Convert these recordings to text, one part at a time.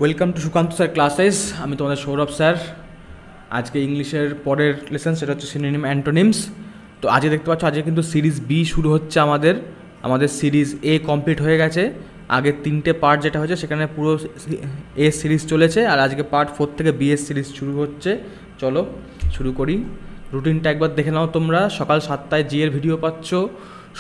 Welcome to Sukanta sir classes. আমি তোমাদের Sourav sir. আজকে ইংলিশের পরের লেসন, সেটা হচ্ছে সিনোনিম অ্যান্টোনিমস। তো আজকে দেখতে পাচ্ছ, আজকে কিন্তু সিরিজ বি শুরু হচ্ছে। আমাদের সিরিজ এ কমপ্লিট হয়ে গেছে। আগের 3টে পার্ট যেটা হয়েছে সেখানে পুরো এ সিরিজ চলেছে, আর আজকে পার্ট 4 থেকে বি এর সিরিজ শুরু হচ্ছে। চলো শুরু করি। রুটিনটা একবার দেখে নাও তোমরা। সকাল 7টায় জি এর ভিডিও পাচ্ছ,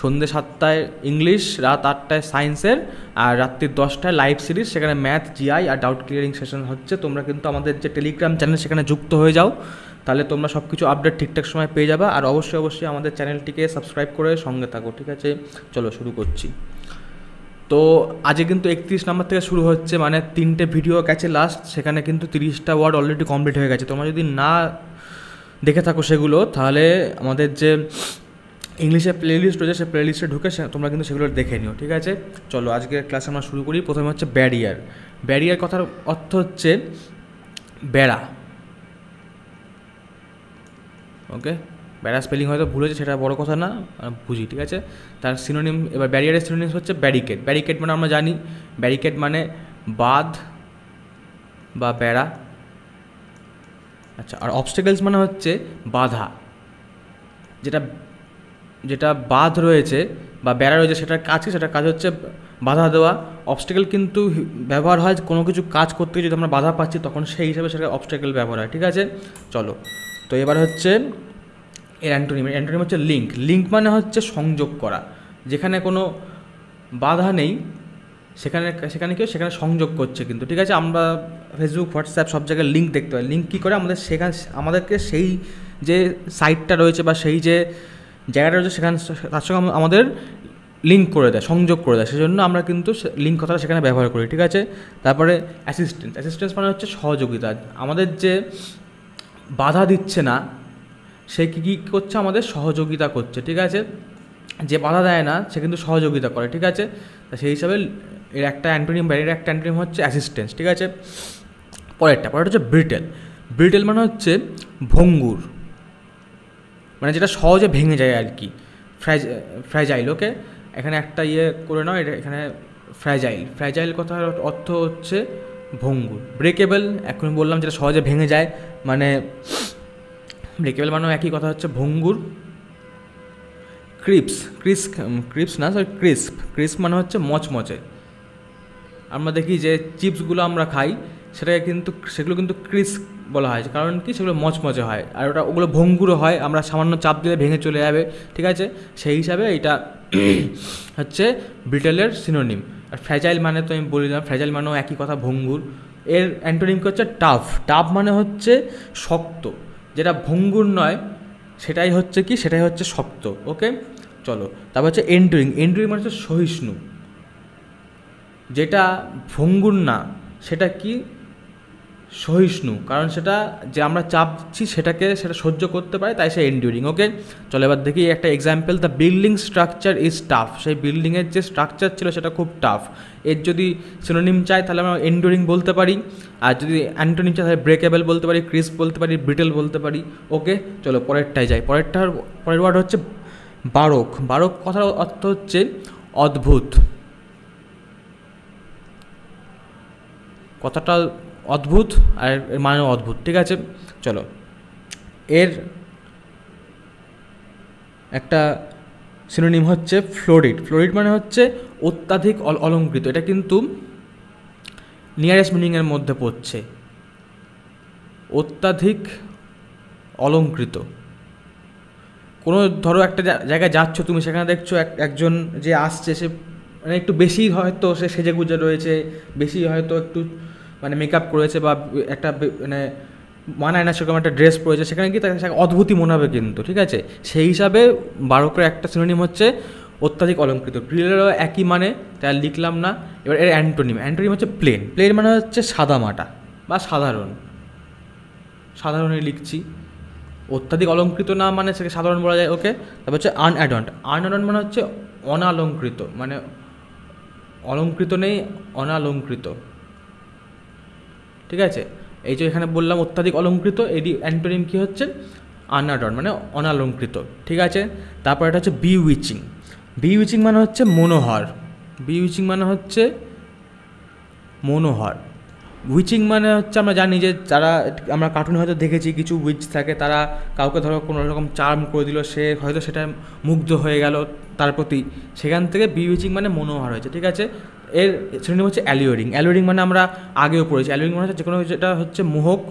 সন্ধ্যে 7টায় ইংলিশ, রাত 8টায় সায়েন্সের, আর রাত্রি 10টায় লাইভ সিরিজ, সেখানে ম্যাথ, জিআই আর ডাউট ক্লিয়ারিং সেশন হচ্ছে। তোমরা কিন্তু আমাদের যে টেলিগ্রাম চ্যানেল সেখানে যুক্ত হয়ে যাও, তাহলে তোমরা সব কিছু আপডেট ঠিকঠাক সময় পেয়ে যাবে। আর অবশ্যই আমাদের চ্যানেলটিকে সাবস্ক্রাইব করে সঙ্গে থাকো, ঠিক আছে? চলো শুরু করছি। তো আজকে কিন্তু 31 নম্বর থেকে শুরু হচ্ছে, মানে 3টে ভিডিও গেছে লাস্ট, সেখানে কিন্তু 30টা ওয়ার্ড অলরেডি কমপ্লিট হয়ে গেছে। তোমরা যদি না দেখে থাকো সেগুলো, তাহলে আমাদের যে ইংলিশের প্লেলিস্ট রয়েছে সেই প্লেলিস্টে ঢুকে তোমরা কিন্তু সেগুলো দেখে নিও, ঠিক আছে? চলো আজকের ক্লাস আমরা শুরু করি। প্রথমে হচ্ছে ব্যারিয়ার। ব্যারিয়ার কথার অর্থ হচ্ছে বেড়া। ওকে, বেড়া স্পেলিং হয়তো ভুলেছে, সেটা বড় কথা না, বুঝি, ঠিক আছে? তার সিনোনিম, এবার ব্যারিয়ারের সিনোনিম হচ্ছে ব্যারিকেড। ব্যারিকেড মানে আমরা জানি, ব্যারিকেড মানে বাঁধ বা বেড়া। আচ্ছা, আর অবস্টেকলস মানে হচ্ছে বাধা। যেটা বাঁধ রয়েছে বা বেড়া রয়েছে, সেটার কাজ কি? সেটার কাজ হচ্ছে বাধা দেওয়া। অবস্টেকল কিন্তু ব্যবহার হয় কোনো কিছু কাজ করতে গিয়ে যদি আমরা বাধা পাচ্ছি, তখন সেই হিসাবে সেটা অবস্টেকল ব্যবহার হয়, ঠিক আছে? চলো, তো এবার হচ্ছে এর অ্যান্টোনিম। অ্যান্টোনিম হচ্ছে লিঙ্ক। লিঙ্ক মানে হচ্ছে সংযোগ করা। যেখানে কোনো বাধা নেই, সেখানে সংযোগ করছে কিন্তু, ঠিক আছে? আমরা ফেসবুক, হোয়াটসঅ্যাপ সব জায়গায় লিঙ্ক দেখতে পাই। লিঙ্ক কী করে? আমাদেরকে সেই যে সাইটটা রয়েছে বা সেই যে জায়গাটা রয়েছে তার সঙ্গে আমাদের লিঙ্ক করে দেয়, সংযোগ করে দেয়। সেজন্য আমরা কিন্তু লিঙ্ক কথাটা সেখানে ব্যবহার করি, ঠিক আছে? তারপরে অ্যাসিস্ট্যান্স মানে হচ্ছে সহযোগিতা। আমাদের যে বাধা দিচ্ছে না, সে কী করছে? আমাদের সহযোগিতা করছে, ঠিক আছে? যে বাধা দেয় না সে কিন্তু সহযোগিতা করে, ঠিক আছে? তা সেই হিসাবে এর একটা অ্যান্টোনিম, ব্যারিয়ারের একটা অ্যান্টোনিম হচ্ছে অ্যাসিস্ট্যান্স, ঠিক আছে? পরেরটা হচ্ছে ব্রিটেল। ব্রিটেল মানে হচ্ছে ভঙ্গুর, মানে যেটা সহজে ভেঙে যায় আর কি। ফ্র্যাজাইল। ওকে, এখানে একটা করে নাও, এটা এখানে ফ্র্যাজাইল কথার অর্থ হচ্ছে ভঙ্গুর। ব্রেকেবল, এখন বললাম যেটা সহজে ভেঙে যায়, মানে ব্রেকেবল মানেও একই কথা, হচ্ছে ভঙ্গুর। ক্রিস্প মানে হচ্ছে মচমচে। আমরা দেখি যে চিপসগুলো আমরা খাই, সেগুলো কিন্তু ক্রিস্প বলা হয়, কারণ কি? সেগুলো মচমচে হয়, আর ওগুলো ভঙ্গুরও হয়, আমরা সামান্য চাপ দিলে ভেঙে চলে যাবে, ঠিক আছে? সেই হিসাবে এটা হচ্ছে ব্রিটেলের সিনোনিম। আর ফ্র্যাজাইল মানে তো আমি বললাম, ফ্র্যাজাইল মানেও একই কথা, ভঙ্গুর। এর অ্যান্টোনিম হচ্ছে টাফ মানে হচ্ছে শক্ত। যেটা ভঙ্গুর নয় সেটাই হচ্ছে শক্ত। ওকে, চলো। তারপর হচ্ছে এন্ডুরিং মানে হচ্ছে সহিষ্ণু। যেটা ভঙ্গুর না সেটা কি? সহিষ্ণু, কারণ সেটা যে আমরা চাপ দিচ্ছি সেটা সহ্য করতে পারে, তাই সে এন্ডিউরিং। ওকে, চলো এবার দেখি একটা example. The building structure is tough. সেই বিল্ডিংয়ের যে স্ট্রাকচার ছিল সেটা খুব টাফ। এর যদি সিনোনিম চাই তাহলে আমরা এন্ডিউরিং বলতে পারি, আর যদি অ্যান্টোনিম চাই তাহলে ব্রেকেবল বলতে পারি, ক্রিস্প বলতে পারি, ব্রিটেল বলতে পারি। ওকে, চলো পরেরটায় যাই। পরের ওয়ার্ড হচ্ছে বারক। বারক কথার অর্থ হচ্ছে অদ্ভুত। কথাটা অদ্ভুত আর এর মানেও অদ্ভুত, ঠিক আছে? চলো, এর একটা সিনোনিম হচ্ছে ফ্লোরিড। ফ্লোরিড মানে হচ্ছে অত্যাধিক অলঙ্কৃত। এটা কিন্তু নিয়ারেস্ট মিনিংয়ের মধ্যে পড়ছে, অত্যাধিক অলঙ্কৃত। কোনো ধরো একটা জায়গায় যাচ্ছ তুমি, সেখানে দেখছো একজন যে আসছে, সে মানে একটু বেশি হয়তো সে সেজে গুজে রয়েছে, বেশি হয়তো একটু মানে মেকআপ করেছে, বা একটা মানে মানায় না সেরকম একটা ড্রেস পরেছে, সেখানে কি তাকে অদ্ভুতই মনে হবে কিন্তু, ঠিক আছে? সেই হিসাবে বারকের একটা সিনোনিম হচ্ছে অত্যাধিক অলঙ্কৃত। ব্রিটেলেরও একই মানে, তাই লিখলাম না। এবার এর অ্যান্টোনিম হচ্ছে প্লেন মানে হচ্ছে সাদামাটা বা সাধারণই লিখছি। অত্যাধিক অলঙ্কৃত না মানে সেকে সাধারণ বলা যায়। ওকে, তারপর হচ্ছে আনঅ্যাডর্নড মানে হচ্ছে অনালঙ্কৃত, মানে অলঙ্কৃত নেই, অনালঙ্কৃত, ঠিক আছে? এই যে এখানে বললাম অত্যাধিক অলঙ্কৃত, এটি অ্যান্টোনিম কী হচ্ছে? আনঅ্যাডর্নড মানে অনালঙ্কৃত, ঠিক আছে? তারপর এটা হচ্ছে বিউইচিং মানে হচ্ছে মনোহর। উইচিং মানে হচ্ছে আমরা জানি যে যারা আমরা কার্টুনে হয়তো দেখেছি কিছু উইচ থাকে, তারা কাউকে ধরো কোনো রকম চার্ম করে দিল, সে হয়তো সেটা মুগ্ধ হয়ে গেল তার প্রতি, সেখান থেকে বিউইচিং মানে মনোহার হয়েছে, ঠিক আছে। এর শ্রেণী হচ্ছে অ্যালিওরিং। অ্যালিওরিং মানে আমরা আগেও পড়েছি, অ্যালিওরিং মানে হচ্ছে যে কোনো যেটা হচ্ছে মোহক।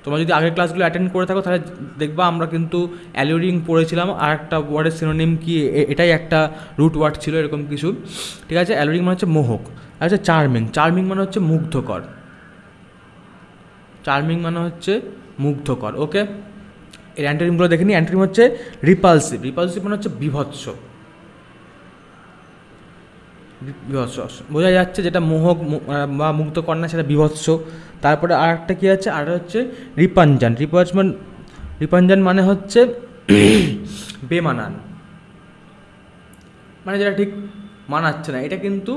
তোমরা যদি আগের ক্লাসগুলো অ্যাটেন্ড করে থাকো তাহলে দেখবা আমরা কিন্তু অ্যালিওরিং পড়েছিলাম, আর একটা ওয়ার্ডের সিনোনিম কি, এটাই একটা রুট ওয়ার্ড ছিল এরকম কিছু, ঠিক আছে। অ্যালিওরিং মানে হচ্ছে মোহক। আর হচ্ছে চার্মিং। চার্মিং মানে হচ্ছে মুগ্ধকর। চার্মিং মানে হচ্ছে মুগ্ধকর, ওকে। এর অ্যান্টোনিমগুলো দেখে নিই। অ্যান্টোনিম হচ্ছে রিপালসিভ। রিপালসিভ মানে হচ্ছে বিভৎস। বিভৎস বোঝা যাচ্ছে, যেটা মোহক বা মুগ্ধকর না সেটা বিভৎস। তারপরে আর একটা কী আছে, আর হচ্ছে রিপাঞ্জান। রিপাঞ্জান মানে হচ্ছে বেমানান, মানে যেটা ঠিক মানাচ্ছে না, এটা কিন্তু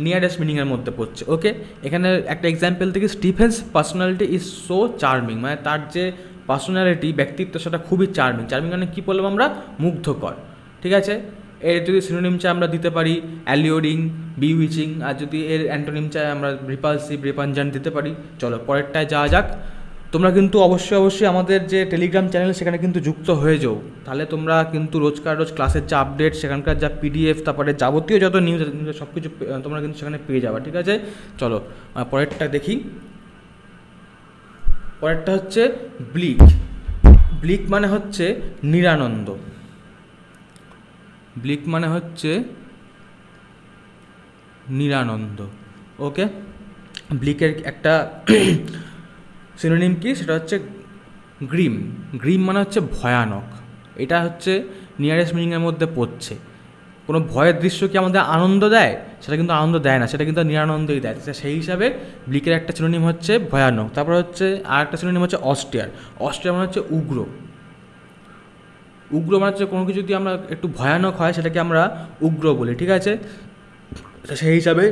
নিয়ারেস্ট মিনিংয়ের মধ্যে পড়ছে, ওকে। এখানে একটা এক্সাম্পল থেকে, Stephen's personality is so charming, মানে তার যে পার্সোনালিটি, ব্যক্তিত্ব, সেটা খুবই চার্মিং। চার্মিং মানে কী বললাম আমরা, মুগ্ধকর, ঠিক আছে। এর যদি সিনোনিম চাই আমরা দিতে পারি অ্যালিওরিং, বিউইচিং, আর যদি এর অ্যান্টোনিম চাই আমরা রিপালসিভ, রিপাঞ্জান দিতে পারি। চলো পরেরটায় যাওয়া যাক। তোমরা কিন্তু অবশ্যই আমাদের যে টেলিগ্রাম চ্যানেল সেখানে কিন্তু যুক্ত হয়ে যাও, তাহলে তোমরা কিন্তু রোজ ক্লাসের যা আপডেট, সেখানকার যা পিডিএফ, তারপরে যাবতীয় যত নিউজ সব কিছু তোমরা কিন্তু সেখানে পেয়ে যাবে, ঠিক আছে। চলো পরেরটা দেখি। পরেরটা হচ্ছে ব্লিক। ব্লিক মানে হচ্ছে নিরানন্দ। ব্লিক মানে হচ্ছে নিরানন্দ, ওকে। ব্লিকের একটা সিনোনিম কি, সেটা হচ্ছে গ্রিম। গ্রিম মানে হচ্ছে ভয়ানক। এটা হচ্ছে নিয়ারেস্ট মিনিংয়ের মধ্যে পড়ছে। কোনো ভয়ের দৃশ্য কি আমাদের আনন্দ দেয়? সেটা কিন্তু আনন্দ দেয় না, সেটা কিন্তু নিরানন্দই দেয়। সেই হিসাবে ব্লিকের একটা সিনোনিম হচ্ছে ভয়ানক। তারপর হচ্ছে আর একটা সিনোনিম হচ্ছে অস্টিয়ার। অস্টিয়ার মানে হচ্ছে উগ্র। উগ্র মানে হচ্ছে কোনো কিছু যদি আমরা একটু ভয়ানক হয় সেটাকে আমরা উগ্র বলি, ঠিক আছে। সেই হিসাবে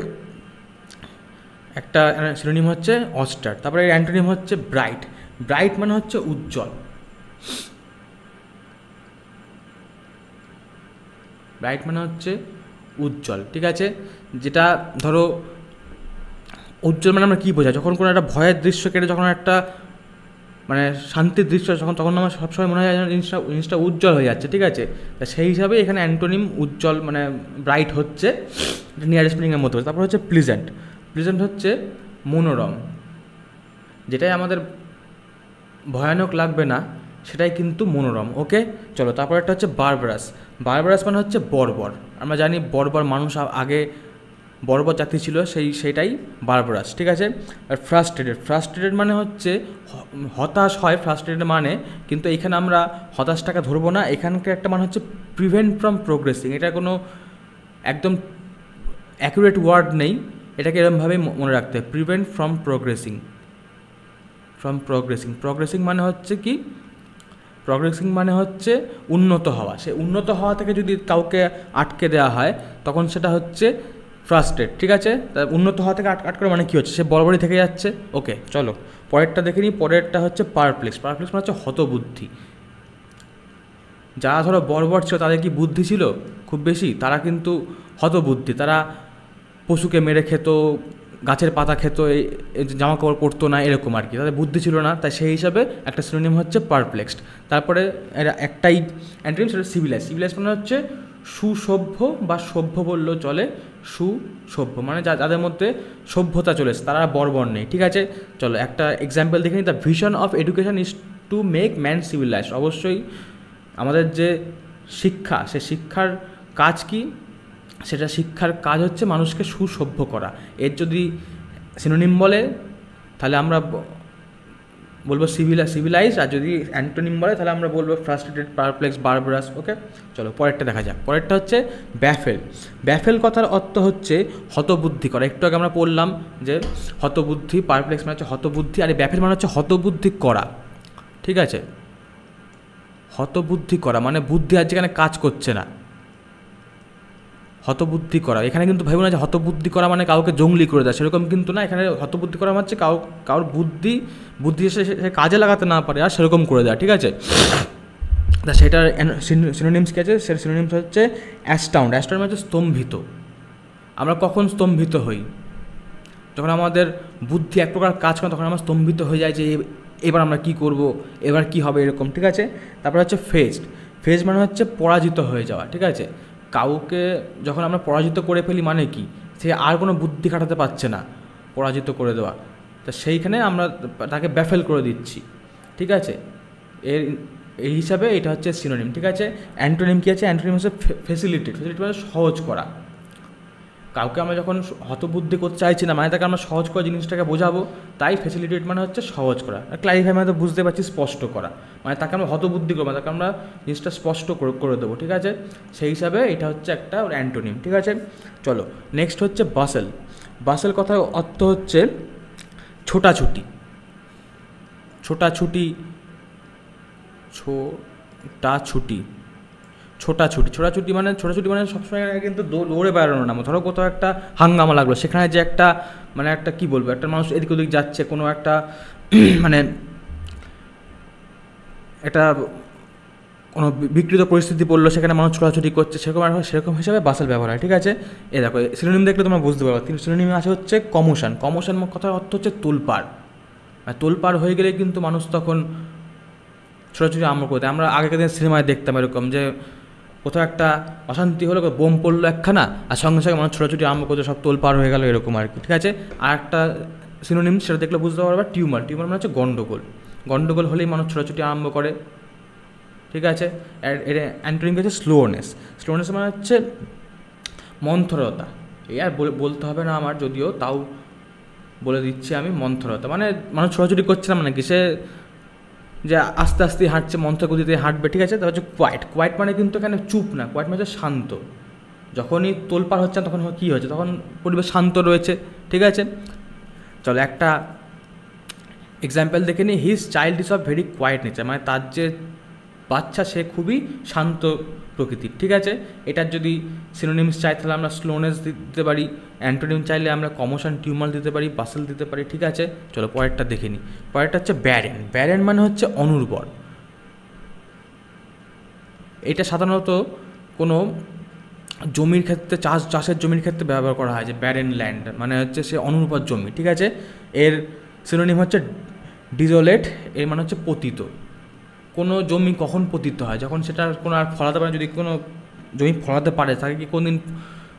একটা সিনোনিম হচ্ছে অস্টার। তারপরে এর অ্যান্টোনিম হচ্ছে ব্রাইট। ব্রাইট মানে হচ্ছে উজ্জ্বল। ব্রাইট মানে হচ্ছে উজ্জ্বল, ঠিক আছে। যেটা ধরো উজ্জ্বল মানে আমরা কী বোঝাই, যখন কোনো একটা ভয়ের দৃশ্য কেটে যখন একটা মানে শান্তির দৃশ্য, তখন আমার সবসময় মনে হয় জিনিসটা উজ্জ্বল হয়ে যাচ্ছে, ঠিক আছে। তা সেই হিসাবে এখানে অ্যান্টোনিম উজ্জ্বল মানে ব্রাইট হচ্ছে নিয়ারেস্ট মিনিংয়ের মতো। তারপর হচ্ছে প্লিজেন্ট। প্লিজেন্ট হচ্ছে মনোরম। যেটাই আমাদের ভয়ানক লাগবে না সেটাই কিন্তু মনোরম, ওকে। চলো তারপর একটা হচ্ছে বারবারাস। বারবারাস মানে হচ্ছে বর্বর। আমরা জানি বর্বর মানুষ আগে বর্বর জাতি ছিল, সেইটাই বারবারাস, ঠিক আছে। আর ফ্রাস্ট্রেটেড। ফ্রাস্ট্রেটেড মানে হচ্ছে হতাশ হয়, ফ্রাস্ট্রেটেড মানে, কিন্তু এখানে আমরা হতাশটাকে ধরবো না। এখানকার একটা মানে হচ্ছে প্রিভেন্ট ফ্রম প্রোগ্রেসিং। এটা কোনো একদম অ্যাকুরেট ওয়ার্ড নেই, এটাকে এরকমভাবেই মনে রাখতে হয়, প্রিভেন্ট ফ্রম প্রোগ্রেসিং। প্রোগ্রেসিং মানে হচ্ছে কি, প্রোগ্রেসিং মানে হচ্ছে উন্নত হওয়া। সে উন্নত হওয়া থেকে যদি কাউকে আটকে দেওয়া হয় তখন সেটা হচ্ছে ফ্রাস্ট্রেট, ঠিক আছে। তা উন্নত হওয়া থেকে আটকানো মানে কী হচ্ছে, সে বরাবরই থেকে যাচ্ছে, ওকে। চলো পরেরটা দেখে নিই। পরেরটা হচ্ছে পারপ্লেক্স। পারপ্লেক্স মানে হচ্ছে হতবুদ্ধি। যারা ধরো বর্বর ছিল তাদের কি বুদ্ধি ছিল খুব বেশি? তারা কিন্তু হতবুদ্ধি। তারা পশুকে মেরে খেত, গাছের পাতা খেত, এই জামা কাপড় পরতো না, এরকম আর কি, তাদের বুদ্ধি ছিল না। তাই সেই হিসাবে একটা সিনোনিম হচ্ছে পারপ্লেক্সড। তারপরে একটাই অ্যান্টোনিম, সেটা সিভিলাইজ। সিভিলাইজ মানে হচ্ছে সুসভ্য বা সভ্য বললেও চলে। সুসভ্য মানে যাদের মধ্যে সভ্যতা চলেছে, তারা বর্বর নেই, ঠিক আছে। চলো একটা এক্সাম্পল দেখে নিই। The vision of education is to make man civilised. অবশ্যই আমাদের যে শিক্ষা, সে শিক্ষার কাজ কি, সেটা শিক্ষার কাজ হচ্ছে মানুষকে সুসভ্য করা। এর যদি সিনোনিম বলে তাহলে আমরা বলবো সিভিলাইজ, আর যদি অ্যান্টোনিম বলে তাহলে আমরা বলবো ফ্রাস্ট্রেটেড, পারপ্লেক্স, বারবারাস, ওকে। চলো পরেরটা দেখা যাক। পরেরটা হচ্ছে ব্যাফেল। ব্যাফেল কথার অর্থ হচ্ছে হতবুদ্ধি করা। একটু আগে আমরা পড়লাম যে হতবুদ্ধি, পারপ্লেক্স মানে হচ্ছে হতবুদ্ধি, আর ব্যাফেল মানে হচ্ছে হতবুদ্ধি করা, ঠিক আছে। হতবুদ্ধি করা মানে বুদ্ধি আজ যেখানে কাজ করছে না, হতবুদ্ধি করা। এখানে কিন্তু ভাবো না যে হতবুদ্ধি করা মানে কাউকে জঙ্গলি করে দেয়, সেরকম কিন্তু না। এখানে হতবুদ্ধি করা হচ্ছে কারোর বুদ্ধি সে কাজে লাগাতে না পারে আর সেরকম করে দেয়, ঠিক আছে। তা সেটার সিনোনিমস কী আছে? সেটার সিনোনিমস হচ্ছে অ্যাস্টাউন্ড। অ্যাস্টাউন্ড মানে হচ্ছে স্তম্ভিত। আমরা কখন স্তম্ভিত হই? যখন আমাদের বুদ্ধি এক প্রকার কাজ করে তখন আমরা স্তম্ভিত হয়ে যায় যে এবার আমরা কি করব, এবার কি হবে, এরকম। ঠিক আছে, তারপরে হচ্ছে ফেজড। ফেজ মানে হচ্ছে পরাজিত হয়ে যাওয়া। ঠিক আছে, কাউকে যখন আমরা পরাজিত করে ফেলি মানে কি, সে আর কোনো বুদ্ধি খাটাতে পারছে না, পরাজিত করে দেওয়া, তা সেইখানে আমরা তাকে ব্যাফেল করে দিচ্ছি। ঠিক আছে, এই হিসাবে এটা হচ্ছে সিনোনিম। ঠিক আছে, অ্যান্টোনিম কী আছে? অ্যান্টোনিম হচ্ছে ফেসিলিটেট। ফেসিলিটেট মানে সহজ করা। কাউকে আমরা যখন হতবুদ্ধি করতে চাইছি না, মানে তাকে আমরা সহজ করে জিনিসটাকে বোঝাবো, তাই ফেসিলিটেট মানে হচ্ছে সহজ করা। ক্লারিফাই মানে তো বুঝতে পারছি স্পষ্ট করা, মানে তাকে আমরা হতবুদ্ধি করবো, তাকে আমরা জিনিসটা স্পষ্ট করে দেবো। ঠিক আছে, সেই হিসাবে এটা হচ্ছে একটা অ্যান্টোনিম। ঠিক আছে, চলো নেক্সট হচ্ছে বাসেল। বাসেল কথার অর্থ হচ্ছে ছোটাছুটি। ছোটাছুটি, ছোটাছুটি, ছোটাছুটি। ছোটাছুটি মানে সবসময় কিন্তু দৌড়ে বেড়ানো না। ধরো কোথাও একটা হাঙ্গামা লাগলো, সেখানে যে একটা মানে একটা কী বলবো, একটা মানুষ এদিক ওদিক যাচ্ছে, কোনো একটা মানে একটা কোনো বিকৃত পরিস্থিতি পড়লো, সেখানে মানুষ ছোটাছুটি করছে, সেরকম হিসাবে বাসেল ব্যবহার হয়। ঠিক আছে, এ দেখো সিনোনিম দেখলে তোমরা বুঝতে পারো। সিনোনিমে আছে হচ্ছে কমোশন। কমোশন কথার অর্থ হচ্ছে তোলপাড়। তোলপাড় হয়ে গেলে কিন্তু মানুষ তখন ছোটাছুটি আরম্ভ করতে। আমরা আগেকার দিন সিনেমায় দেখতাম এরকম যে কোথাও একটা অশান্তি হলো, বোম পড়লো একখানা, আর সঙ্গে সঙ্গে মানুষ ছোটাছুটি আরম্ভ করতে, সব তোলপাড় হয়ে গেল, এরকম আর কি। ঠিক আছে, আর একটা সিনোনিম সেটা দেখলে বুঝতে পারবে টিউমার। টিউমার মানে হচ্ছে গন্ডগোল। গন্ডগোল হলেই মানুষ ছোটাছুটি আরম্ভ করে। ঠিক আছে, এর অ্যান্টোনিম হচ্ছে স্লোনেস। স্লোনেস মানে হচ্ছে মন্থরতা। এই আর বলতে হবে না আমার, যদিও তাও বলে দিচ্ছি আমি। মন্থরতা মানে মানুষ ছোটাছুটি করছে না, মানে কি সে যে আস্তে আস্তে হাঁটছে, মন্থর গতিতে হাঁটবে। ঠিক আছে, তারপর হচ্ছে কোয়াইট। কোয়াইট মানে কিন্তু এখানে চুপ না, কোয়াইট মানে হচ্ছে শান্ত। যখনই তোলপাড় হচ্ছে তখন কী হচ্ছে, তখন পরিবেশ শান্ত রয়েছে। ঠিক আছে, চলো একটা এক্সাম্পল দেখে নিই। His child is of very quite nature, মানে তার যে বাচ্চা সে খুবই শান্ত প্রকৃতির। ঠিক আছে, এটার যদি সিনোনিমস চাই তাহলে আমরা স্লোনেস দিতে পারি, অ্যান্টোনিম চাইলে আমরা কমোশন, টিউমার দিতে পারি, বাসেল দিতে পারি। ঠিক আছে, চলো পরেরটা দেখে নিই। পরেরটা হচ্ছে ব্যারেন। ব্যারেন মানে হচ্ছে অনুর্বর। এটা সাধারণত কোনো জমির ক্ষেত্রে, চাষের জমির ক্ষেত্রে ব্যবহার করা হয়, যে ব্যারেন ল্যান্ড মানে হচ্ছে সে অনুর্বর জমি। ঠিক আছে, এর সিনোনিম হচ্ছে ডিজোলেট। এর মানে হচ্ছে পতিত। কোনো জমি কখন পতিত হয়, যখন সেটা কোনো আর ফলাতে পারে। যদি কোনো জমি ফলাতে পারে তাকে কি কোনদিন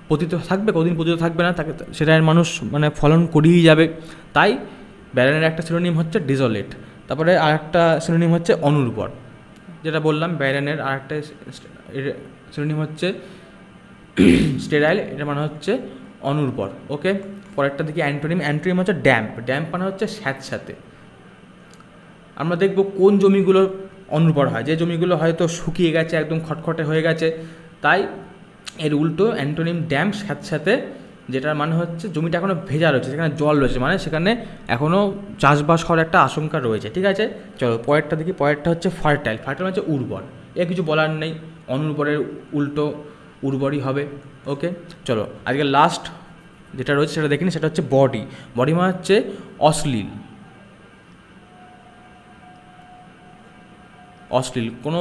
পতিত থাকবে? কোনদিন পতিত থাকবে না, তাকে সেটার মানুষ মানে ফলন করিয়েই যাবে। তাই ব্যারেনের একটা সিনোনিম হচ্ছে ডিজোলেট। তারপরে আর একটা সিনোনিম হচ্ছে অনুর্বর, যেটা বললাম। ব্যারেনের আর একটা সিনোনিম হচ্ছে স্টেরাইল। এটা মানে হচ্ছে অনুর্বর। ওকে, পরেরটা দেখি অ্যান্টোনিম। অ্যান্টোনিম হচ্ছে ড্যাম্প। ড্যাম্প মানে হচ্ছে স্যাঁতস্যাঁতে। আমরা দেখব কোন জমিগুলো অনুর্বর হয়, যে জমিগুলো হয়তো শুকিয়ে গেছে, একদম খটখটে হয়ে গেছে। তাই এর উল্টো অ্যান্টোনিম ড্যাম্প, স্যাঁতস্যাঁতে, যেটার মানে হচ্ছে জমিটা এখনও ভেজা রয়েছে, সেখানে জল রয়েছে, মানে সেখানে এখনও চাষবাস হওয়ার একটা আশঙ্কা রয়েছে। ঠিক আছে, চলো পরেরটা দেখি। পরেরটা হচ্ছে ফার্টাইল। ফার্টাইল হচ্ছে উর্বর। এর কিছু বলার নেই, অনুর্বরের উল্টো উর্বরই হবে। ওকে, চলো আজকে লাস্ট যেটা রয়েছে সেটা দেখিনি, সেটা হচ্ছে বডি। বডি মানে হচ্ছে অশ্লীল। অশ্লীল কোনো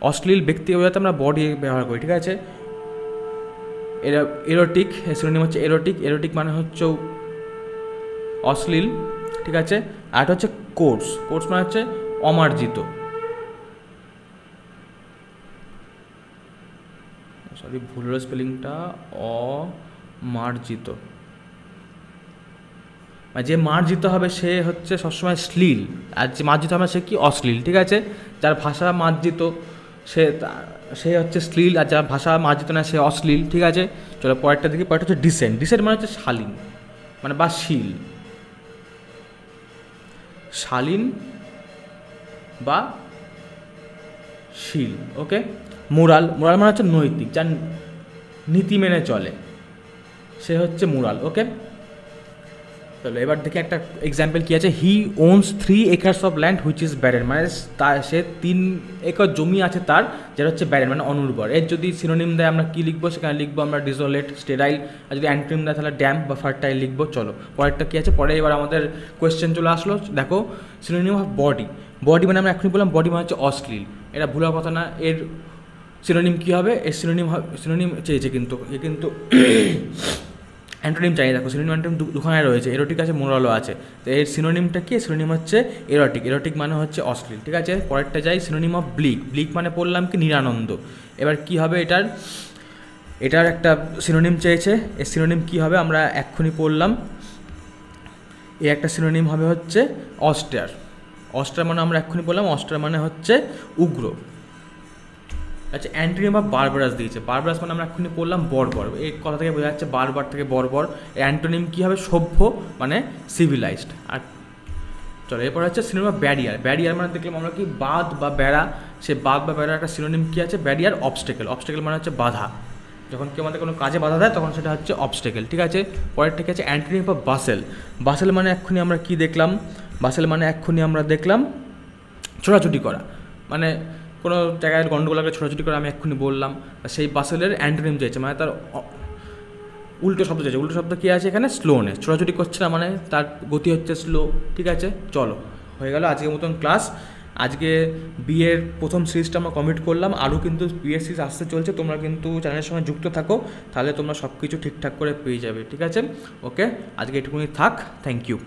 অশ্লীল ব্যক্তি বোঝাতে আমরা বডি ব্যবহার করি। ঠিক আছে, এরোটিক। সিনোনিম হচ্ছে এরোটিক। এরোটিক মানে হচ্ছে অশ্লীল। ঠিক আছে, আর একটা হচ্ছে কোর্স। কোর্স মানে হচ্ছে অমার্জিত। সরি, ভুল হলো স্পেলিংটা, অমার্জিত। যে মার্জিত হবে সে হচ্ছে সবসময় শ্লীল, আর যে মার্জিত হবে সে কি অশ্লীল। ঠিক আছে, যার ভাষা মার্জিত সে হচ্ছে শ্লীল, আর যার ভাষা মার্জিত না সে অশ্লীল। ঠিক আছে, চলো পরেরটা দেখি। পরেরটা হচ্ছে ডিসেন্ট। ডিসেন্ট মানে হচ্ছে শালীন, মানে বা শীল। শালীন বা শীল। ওকে, মোরাল। মোরাল মানে হচ্ছে নৈতিক, যার নীতি মেনে চলে, সে হচ্ছে মোরাল। ওকে, চলো এবার দেখি একটা এক্সাম্পল কী আছে। He owns 3 acres of land which is barren, মানে সে 3 একর জমি আছে তার, যেটা হচ্ছে ব্যারেন মানে অনুর্বর। এর যদি সিনোনিম দেয় আমরা কী লিখবো, সেখানে লিখবো আমরা ডিজোলেট, স্টেরাইল। আর যদি অ্যান্টোনিম দেয় তাহলে ড্যাম্প বা ফার্টাইল লিখবো। চলো পরেরটা কী আছে। পরে এবার আমাদের কোয়েশ্চেন চলে আসলো। দেখো সিনোনিম অফ বডি। বডি মানে আমরা এখনই বললাম বডি মানে হচ্ছে অশ্লীল, এটা ভুলার কথা না। এর সিনোনিম কী হবে? এর সিনোনিম চেয়েছে কিন্তু অ্যান্টোনিম চাই, দেখো সিনোনিম অ্যান্টোনিম দুখানে রয়েছে, এরোটিক আছে, মোরালও আছে। তো এর সিনোনিমটা কি? সিনোনিম হচ্ছে এরোটিক, এরোটিক মানে হচ্ছে অশ্লীল, ঠিক আছে। পরেরটা যাই, সিনোনিম অফ ব্লিক, ব্লিক মানে পড়লাম কি? নিরানন্দ। এবার কি হবে এটার একটা সিনোনিম চেয়েছে, এর সিনোনিম কি হবে আমরা এক্ষুনি পড়লাম। এর একটা সিনোনিম হবে হচ্ছে অস্টার, অস্টার মানে আমরা এক্ষুনি বললাম, অস্টার মানে হচ্ছে উগ্র। আচ্ছা, অ্যান্টোনিম অফ বারবারাস দিয়েছে, বারবারাস মানে আমরা এক্ষুনি পড়লাম বর্বর, এই কথা থেকে বোঝা যাচ্ছে বারবার থেকে বর্বর। অ্যান্টোনিম কী হবে? সভ্য মানে সিভিলাইজড। আর চলো এরপর হচ্ছে সিনোনিম অফ ব্যারিয়ার, ব্যারিয়ার মানে দেখলাম আমরা কি? বাঁধ বা বেড়া, সে বাঁধ বা বেড়ার একটা সিনোনিম কী আছে? ব্যারিয়ার। অবস্টেকেল, অবস্টেকেল মানে হচ্ছে বাধা, যখন কেউ আমাদের কোনো কাজে বাধা দেয় তখন সেটা হচ্ছে অবস্টেকেল, ঠিক আছে। পরের ঠিক আছে অ্যান্টোনিম অফ বাসেল, বাসেল মানে এক্ষুনি আমরা কি দেখলাম? বাসেল মানে এক্ষুনি আমরা দেখলাম ছোটাছুটি করা, মানে কোনো জায়গায় গন্ডগোল আগে ছোটাছুটি করা, আমি এক্ষুনি বললাম। সেই বাসেলের অ্যান্টোনিম চেয়েছে, মানে তার উল্টো শব্দ চেয়েছে। উল্টো শব্দ কী আছে এখানে? স্লোনেস, ছোটাছুটি করছে না মানে তার গতি হচ্ছে স্লো, ঠিক আছে। চলো হয়ে গেল আজকের মতন ক্লাস। আজকে বিয়ের প্রথম সিরিজটা আমরা কমপ্লিট করলাম, আরও কিন্তু বিয়ের সিরিজ আসতে চলছে, তোমরা কিন্তু চ্যানেলের সঙ্গে যুক্ত থাকো, তাহলে তোমরা সব কিছু ঠিকঠাক করে পেয়ে যাবে, ঠিক আছে। ওকে, আজকে এটুকুনি থাক, থ্যাংক ইউ।